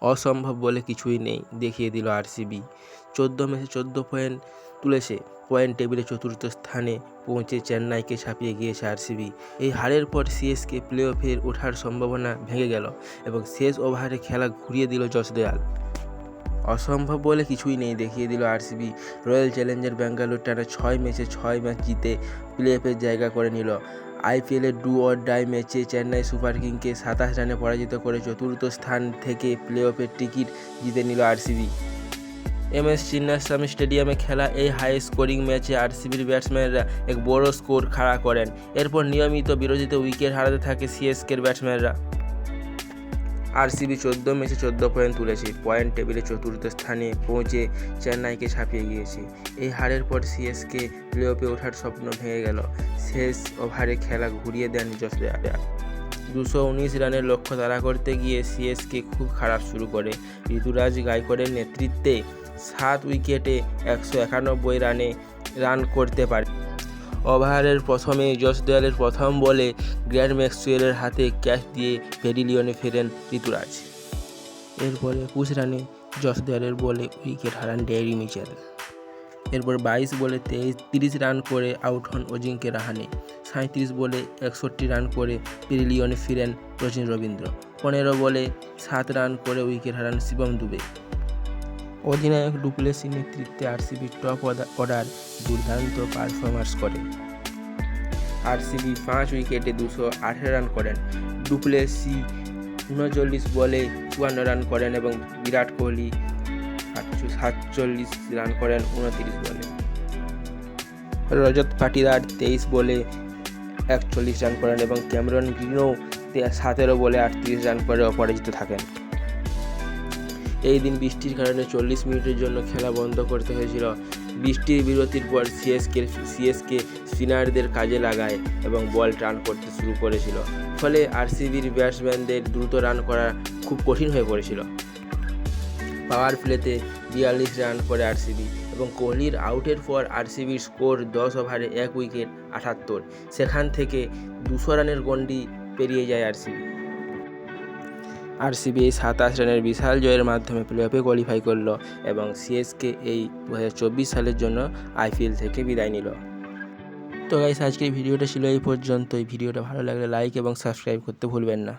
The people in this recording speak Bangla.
অসম্ভব বলে কিছুই নেই, দেখিয়ে দিল আরসিবি। 14 ম্যাচে 14 পয়েন্ট তুলেছে, পয়েন্ট টেবিলে চতুর্থ স্থানে পৌঁছে চেন্নাইকে ছাপিয়ে গিয়েছে আরসিবি। এই হারের পর সিএসকে প্লে অফে ওঠার সম্ভাবনা ভেঙে গেল এবং শেষ ওভারে খেলা ঘুরিয়ে দিল জসদয়াল। অসম্ভব বলে কিছুই নেই, দেখিয়ে দিল আরসিবি। রয়্যাল চ্যালেঞ্জার ব্যাঙ্গালোর টানা 6 ম্যাচে 6 ম্যাচ জিতে প্লে অফের জায়গা করে নিল। আইপিএলের ডু অর ডাই ম্যাচে চেন্নাই সুপার কিংসকে 27 রানে পরাজিত করে চতুর্থ স্থান থেকে প্লে অফের টিকিট জিতে নিল আরসিবি। এমএস চিন্নাস্বামী স্টেডিয়ামে খেলা এই হাই স্কোরিং ম্যাচে আরসিবির ব্যাটসম্যানরা এক বড় স্কোর খাড়া করেন। এরপর নিয়মিত বিরতিতে উইকেট হারাতে থাকে সিএসকের ব্যাটসম্যানরা। আরসিবি 14 ম্যাচে 14 পয়েন্ট তুলেছে, পয়েন্ট টেবিলে চতুর্থ স্থানে পৌঁছে চেন্নাইকে ছাপিয়ে গিয়েছে। এই হারের পর সিএসকে প্লে অফে ওঠার স্বপ্ন ভেঙে গেল। শেষ ওভারে খেলা ঘুরিয়ে দেন জসদয়াল। 219 রানের লক্ষ্য তাড়া করতে গিয়ে সিএসকে খুব খারাপ শুরু করে। ঋতুরাজ গায়কোয়াড়ের নেতৃত্বে 7 উইকেটে 191 রান করতে পারে। ওভারের প্রথমে জসদয়ালের প্রথম বলে গ্র্যান্ট ম্যাক্সওয়েলের হাতে ক্যাচ দিয়ে প্যাভিলিয়নে ফেরেন ঋতুরাজ। এরপরে 21 রানে জসদয়ালের বলে উইকেট হারান ডেরি মিচেল। এরপর 22 বলে 30 রান করে আউট হন অজিঙ্ক্য রাহানে। 37 বলে 61 রান করে প্যাভিলিয়নে ফিরেন রচিন রবীন্দ্র। 15 বলে 7 রান করে উইকেট হারান শিবম দুবে। অধিনায়ক ডু প্লেসির নেতৃত্বে আরসিবি টপ অর্ডার দুর্দান্ত পারফরম্যান্স করে। আরসিবি 5 উইকেটে 218 রান করেন। ডু প্লেসি 39 বলে 54 রান করেন এবং বিরাট কোহলি 47 রান করেন 29 বলে। রজত পাটিদার 23 বলে 41 রান করেন এবং ক্যামেরন গ্রিনও 17 বলে 38 রান করে অপরাজিত থাকেন। এই দিন বৃষ্টির কারণে 40 মিনিটের জন্য খেলা বন্ধ করতে হয়েছিল। বৃষ্টির বিরতির পর সিএসকে স্পিনারদের কাজে লাগায় এবং বল টার্ন করতে শুরু করেছিল, ফলে আরসিবির ব্যাটসম্যানদের দ্রুত রান করা খুব কঠিন হয়ে পড়েছিল। পাওয়ার প্লেতে 42 রান করে আরসিবি এবং কোহলির আউটের পর আরসিবির স্কোর 10 ওভারে 1 উইকেট 78। সেখান থেকে 200 রানের গণ্ডি পেরিয়ে যায় আরসিবি এই 27 রানের বিশাল জয়ের মাধ্যমে প্লে অফে কোয়ালিফাই করল এবং সিএসকে এই 2024 সালের জন্য আইপিএল থেকে বিদায় নিল। তো গাইস, আজকের ভিডিওটা ছিল এই পর্যন্ত। এই ভিডিওটা ভালো লাগলে লাইক এবং সাবস্ক্রাইব করতে ভুলবেন না।